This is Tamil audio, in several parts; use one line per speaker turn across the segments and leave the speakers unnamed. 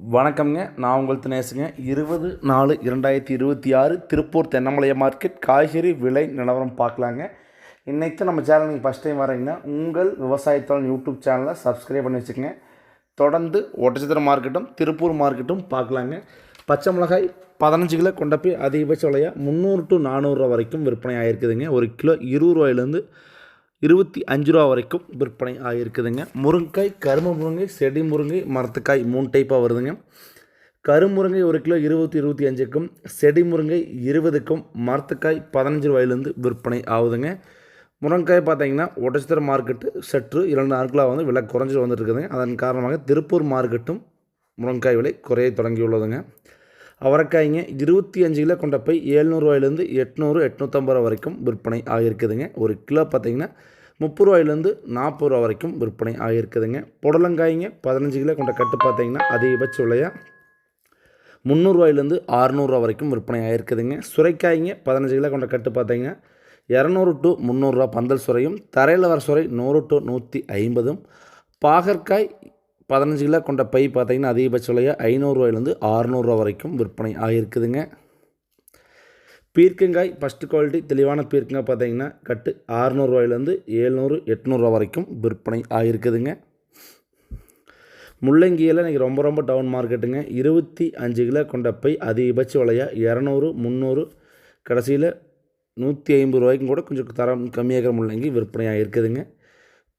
வணக்கம்ங்க. நான் உங்கள் தினேஷுங்க. 20/4/2026 திருப்பூர் தென்னமலைய மார்க்கெட் காய்கறி விலை நிலவரம் பார்க்கலாங்க. இன்றைக்கு நம்ம சேனல் நீங்கள் ஃபஸ்ட் டைம் வரீங்கன்னா உங்கள் விவசாயத்தோட யூடியூப் சேனலை சப்ஸ்கிரைப் பண்ணி வச்சுக்கோங்க. தொடர்ந்து ஒட்டச்சத்திரம் மார்க்கெட்டும் திருப்பூர் மார்க்கெட்டும் பார்க்கலாங்க. பச்சை மிளகாய் 15 கிலோ கொண்ட போய் அதிகபட்ச விலையாக 300 to 400 ரூபா வரைக்கும் விற்பனை ஆகிருக்குதுங்க. ஒரு கிலோ 20 ரூபாயிலேருந்து 25 ரூபா வரைக்கும் விற்பனை ஆகிருக்குதுங்க. முருங்கைக்காய், கரும்பு முருங்கை, செடி முருங்கை, மரத்துக்காய் 3 டைப்பாக வருதுங்க. கருமுருங்கை ஒரு கிலோ 20-25க்கும், செடி முருங்கை 20க்கும், மரத்துக்காய் 15 ரூபாயிலேருந்து விற்பனை ஆகுதுங்க. முருங்கைக்காய் பார்த்தீங்கன்னா ஒட்டச்சத்திரம் மார்க்கெட்டு சற்று 2 நாட்களாக வந்து விலை குறைஞ்சி வந்துட்டு இருக்குதுங்க. அதன் காரணமாக திருப்பூர் மார்க்கெட்டும் முருங்கைக்காய் விலை குறைய தொடங்கியுள்ளதுங்க. அவரைக்காய்ங்க 25 கிலோ கொண்ட போய் 700 ரூபாயிலேருந்து 800, 850 ரூபா வரைக்கும் விற்பனை ஆகியிருக்குதுங்க. ஒரு கிலோ பார்த்திங்கன்னா 30 ரூபாயிலேருந்து 40 ரூபா வரைக்கும் விற்பனை ஆகியிருக்குதுங்க. புடலங்காய்ங்க 15 கிலோ கொண்ட கட்டு பார்த்திங்கன்னா அதிகபட்ச விலையாக 300 ரூபாயிலேருந்து 600 ரூபா வரைக்கும் விற்பனை ஆகிருக்குதுங்க. சுரைக்காய்ங்க 15 கிலோ கொண்ட கட்டு பார்த்திங்கன்னா 200 to 300 ரூபா பந்தல் சுரையும், தரையில் வர சுரை 100 to 150. பாகற்காய் 15 கிலோ கொண்ட பை பார்த்திங்கன்னா அதிகபட்ச விலையாக 500 ரூபாயிலேருந்து 600 ரூபா வரைக்கும் விற்பனை ஆகிருக்குதுங்க. பீர்க்கங்காய் ஃபஸ்ட்டு குவாலிட்டி தெளிவான பீர்க்கங்காய் பார்த்திங்கன்னா கட்டு 600 ரூபாயிலேருந்து 700, 800 ரூபா வரைக்கும் விற்பனை ஆகிருக்குதுங்க. முள்ளங்கியில் இன்றைக்கி ரொம்ப டவுன் மார்க்கெட்டுங்க. 25 கிலோ கொண்ட பை அதிகபட்ச விலையாக 200, 300, கடைசியில் 150 ரூபாய்க்கும் கூட கொஞ்சம் தரம் கம்மியாகிற முள்ளங்கி விற்பனை ஆகிருக்குதுங்க.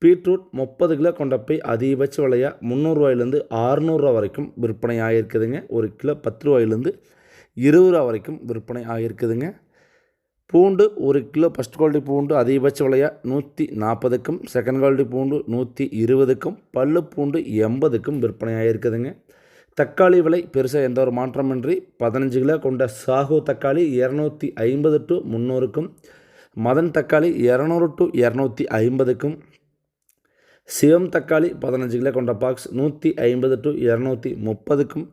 பீட்ரூட் 30 கிலோ கொண்ட போய் அதிகபட்ச விலையாக 300 ரூபாயிலேருந்து 600 ரூபா வரைக்கும் விற்பனை ஆகிருக்குதுங்க. ஒரு கிலோ 10 ரூபாயிலேருந்து 20 ரூபா வரைக்கும் விற்பனை ஆகிருக்குதுங்க. பூண்டு ஒரு கிலோ ஃபஸ்ட் குவாலிட்டி பூண்டு அதிகபட்ச விலையாக 140க்கும், செகண்ட் குவாலிட்டி பூண்டு 120க்கும், பல்லு பூண்டு 80க்கும் விற்பனை ஆகிருக்குதுங்க. தக்காளி விலை பெருசாக எந்த ஒரு மாற்றமின்றி 15 கிலோ கொண்ட சாகோ தக்காளி 250 to 300க்கும், மதன் தக்காளி 200 to 250க்கும், சிவம் தக்காளி 15 கிலோ கொண்ட பாக்ஸ் 150 to 230க்கும்,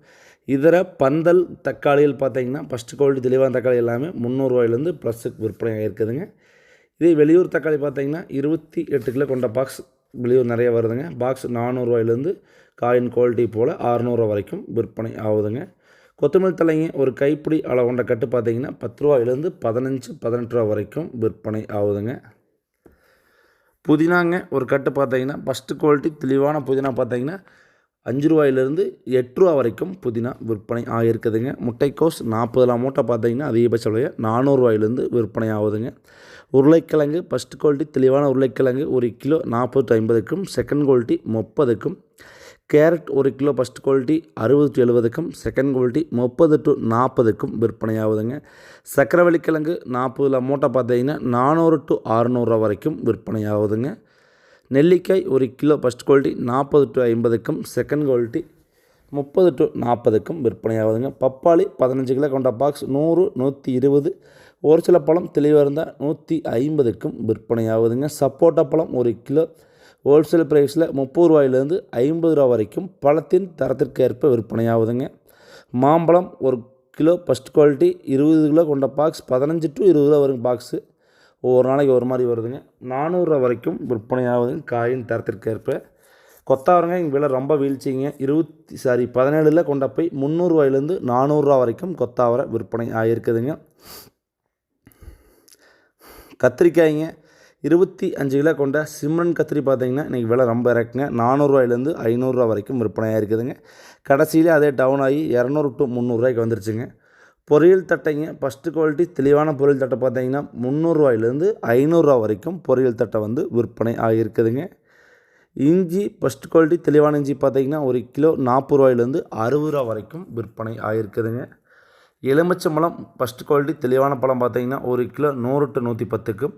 இதர பந்தல் தக்காளிகள் பார்த்திங்கன்னா ஃபஸ்ட்டு குவாலிட்டி தெளிவான தக்காளி எல்லாமே 300 ரூபாயிலேருந்து ப்ளஸுக்கு விற்பனை ஆகிருக்குதுங்க. இதே வெளியூர் தக்காளி பார்த்திங்கன்னா 28 கிலோ கொண்ட பாக்ஸ் வெளியூர் நிறைய வருதுங்க. பாக்ஸ் 400 ரூபாயிலேருந்து காயின் குவாலிட்டி போல் 600 ரூபா வரைக்கும் விற்பனை ஆகுதுங்க. கொத்தமல்லி தலைங்க ஒரு கைப்பிடி அளவு கொண்ட கட்டு பார்த்திங்கன்னா 10 ரூபாயிலேருந்து 15, 18 ரூபா வரைக்கும் விற்பனை ஆகுதுங்க. புதினாங்க ஒரு கட்டு பார்த்திங்கன்னா ஃபஸ்ட்டு குவாலிட்டி தெளிவான புதினா பார்த்திங்கன்னா 5 ரூபாயிலேருந்து 8 ரூபா வரைக்கும் புதினா விற்பனை ஆகிருக்குதுங்க. முட்டைக்கோஸ் 40 மூட்டை பார்த்திங்கன்னா அதிகபட்ச விலையாக 400 ரூபாயிலேருந்து விற்பனை ஆகுதுங்க. உருளைக்கிழங்கு ஃபஸ்ட்டு குவாலிட்டி தெளிவான உருளைக்கிழங்கு ஒரு கிலோ 40 to 50க்கும், செகண்ட் குவாலிட்டி 30க்கும். கேரட் ஒரு கிலோ ஃபஸ்ட் குவாலிட்டி 60 to 70க்கும், செகண்ட் குவாலிட்டி 30 to 40க்கும் விற்பனை ஆகுதுங்க. சக்கரவள்ளிக்கிழங்கு 40 மூட்டை பார்த்திங்கன்னா 400 to 600 ரூபா வரைக்கும் விற்பனை ஆகுதுங்க. நெல்லிக்காய் ஒரு கிலோ ஃபஸ்ட் குவாலிட்டி 40 to 50க்கும், செகண்ட் குவாலிட்டி 30 to 40க்கும் விற்பனை ஆகுதுங்க. பப்பாளி 15 கிலோ கொண்ட பாக்ஸ் 100, 120, ஒரு சில பழம் தெளிவாக இருந்தால் 150க்கும் விற்பனை ஆகுதுங்க. சப்போட்டா பழம் ஒரு கிலோ ஹோல்சேல் ப்ரைஸில் 30 ரூபாயிலேருந்து 50 ரூபா வரைக்கும் பழத்தின் தரத்திற்கு ஏற்ப விற்பனை ஆகுதுங்க. மாம்பழம் ஒரு கிலோ ஃபஸ்ட் குவாலிட்டி 20 கிலோ கொண்ட பாக்ஸ் 15 to 20 ரூபா வரைக்கும் பாக்ஸு ஒவ்வொரு நாளைக்கு ஒரு மாதிரி வருதுங்க. 400 ரூபா வரைக்கும் விற்பனை ஆகுதுங்க காயின் தரத்திற்கு ஏற்ப. கொத்தாவரங்க இங்கே விலை ரொம்ப வீழ்ச்சிங்க. 17 கொண்ட போய் 300 ரூபாயிலேருந்து 400 ரூபா வரைக்கும் கொத்தாவரை விற்பனை ஆகிருக்குதுங்க. கத்திரிக்காய்ங்க 25 கிலோ கொண்ட சிம்ரன் கத்திரி பார்த்திங்கன்னா இன்றைக்கி விலை ரொம்ப இறக்குங்க. 400 ரூபாயிலேருந்து 500 ரூபா வரைக்கும் விற்பனை ஆகிருக்குதுங்க. கடைசியிலே அதே டவுன் ஆகி 200 to 300 ரூபாய்க்கு வந்துருச்சுங்க. பொரியல் தட்டைங்க ஃபஸ்ட்டு குவாலிட்டி தெளிவான பொரியல் தட்டை பார்த்திங்கன்னா 300 ரூபாயிலேருந்து 500 ரூபா வரைக்கும் பொரியல் தட்டை வந்து விற்பனை ஆகிருக்குதுங்க. இஞ்சி ஃபஸ்ட் குவாலிட்டி தெளிவான இஞ்சி பார்த்திங்கன்னா ஒரு கிலோ 40 ரூபாயிலேருந்து 60 ரூபா வரைக்கும் விற்பனை ஆகிருக்குதுங்க. எலுமிச்சம்பழம் ஃபஸ்ட் குவாலிட்டி தெளிவான பழம் பார்த்திங்கன்னா ஒரு கிலோ 100 to 110க்கும்,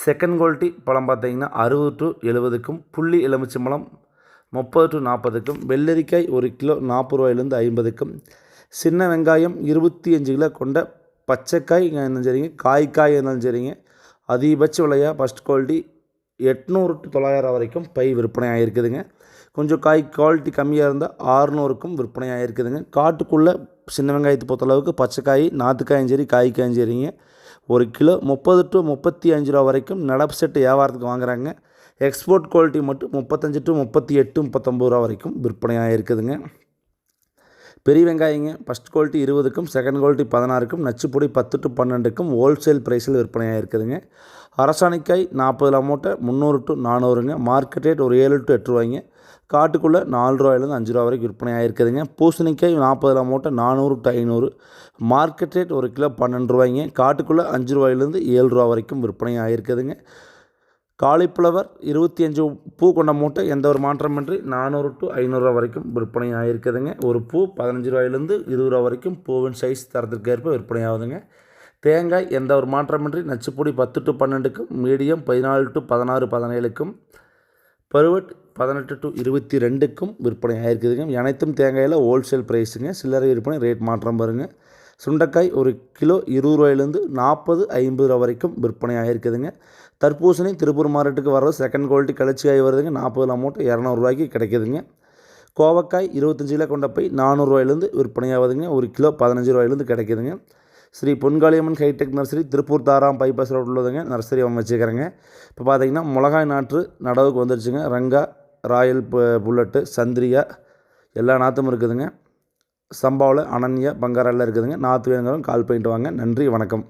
செகண்ட் குவாலிட்டி பழம் பார்த்திங்கன்னா 60 to 70க்கும், புள்ளி எலுமிச்சம்பழம் 30 to 40க்கும், வெள்ளரிக்காய் ஒரு கிலோ 40 ரூபாயிலேருந்து 50க்கும், சின்ன வெங்காயம் 25 கிலோ கொண்ட பச்சைக்காய் இருந்தாலும் சரிங்க, காய் இருந்தாலும் சரிங்க அதிகபட்ச விலையாக ஃபஸ்ட் குவாலிட்டி 800 to 900 வரைக்கும் பை விற்பனை ஆகிருக்குதுங்க. கொஞ்சம் காய் குவாலிட்டி கம்மியாக இருந்தால் 600க்கும் விற்பனை ஆகிருக்குதுங்க. காட்டுக்குள்ளே சின்ன வெங்காயத்தை பொறுத்தளவுக்கு பச்சைக்காய் நாற்றுக்காயும் சரி காய்க்காயும் சரிங்க ஒரு கிலோ 30 to 35 ரூபா வரைக்கும் நடப்பு செட்டு வியாபாரத்துக்கு வாங்குகிறாங்க. எக்ஸ்போர்ட் குவாலிட்டி மட்டும் 35 to 38, 39 ரூபா வரைக்கும் விற்பனை ஆகிருக்குதுங்க. பெரிய வெங்காயங்க ஃபஸ்ட் குவாலிட்டி 20க்கும் செகண்ட் குவாலிட்டி 16க்கும் நச்சுப்பொடி 10 to 12க்கும் ஹோல்சேல் ப்ரைஸில் விற்பனையாக இருக்குதுங்க. அரசாணிக்காய் 40 மூட்டை 300 to 400ங்க. மார்க்கெட் ரேட் ஒரு 7 to 8 ரூபாய்ங்க. காட்டுக்குள்ளே 4 ரூபாயிலேருந்து 5 ரூபா வரைக்கும் விற்பனையாக இருக்குதுங்க. பூசணிக்காய் 40 மூட்டை 400 to 500. மார்க்கெட் ரேட் ஒரு கிலோ 12 ரூபாய்ங்க. காட்டுக்குள்ளே 5 ரூபாயிலேருந்து 7 ரூபா வரைக்கும் விற்பனையாக இருக்குதுங்க. காலிஃப்ளவர் 25 பூ கொண்ட மூட்டை எந்த ஒரு மாற்றமின்றி 400 to 500 வரைக்கும் விற்பனை ஆகிருக்குதுங்க. ஒரு பூ 15 ரூபாயிலேருந்து 20 ரூபா வரைக்கும் பூவின் சைஸ் தரத்திற்கு ஏற்ப விற்பனை ஆகுதுங்க. தேங்காய் எந்த ஒரு மாற்றமின்றி நச்சுப்பொடி 10 to 12க்கும், மீடியம் 14 to 16 17க்கும், பருவட் 18 to 22க்கும் விற்பனை ஆகிருக்குதுங்க. அனைத்தும் தேங்காயில் ஹோல்சேல் ப்ரைஸுங்க. சில்லறை விற்பனை ரேட் மாற்றம் பாருங்கள். சுண்டைக்காய் ஒரு கிலோ 20 ரூபாயிலேருந்து 40-50 ரூபா வரைக்கும் விற்பனை ஆகிருக்குதுங்க. தர்பூசணி திருப்பூர் மார்க்கெட்டுக்கு வர்றது செகண்ட் குவாலிட்டி கழிச்சியாகி வருதுங்க. 40 மூட்டை 200 ரூபாய்க்கு கிடைக்குதுங்க. கோவக்காய் 25 கிலோ கொண்ட போய் 400 ரூபாயிலேருந்து விற்பனையாகுதுங்க. ஒரு கிலோ 15 ரூபாயிலேருந்து கிடைக்குதுங்க. ஸ்ரீ பொன்காளியம்மன் ஹைடெக் நர்சரி திருப்பூர் தாராம் பைபாஸ் ரோட் உள்ளதுங்க. நர்சரி வச்சுக்கிறேங்க. இப்போ பார்த்தீங்கன்னா மிளகாய் நாற்று நடவுக்கு வந்துருச்சுங்க. ரங்கா, ராயல் புல்லட்டு, சந்திரியா எல்லா நாற்றும் இருக்குதுங்க. சம்பாவில் அனன்யா, பங்காரெல்லாம் இருக்குதுங்க. நாற்று வேணுங்கிறவங்க கால் பண்ணிட்டு வாங்க. நன்றி, வணக்கம்.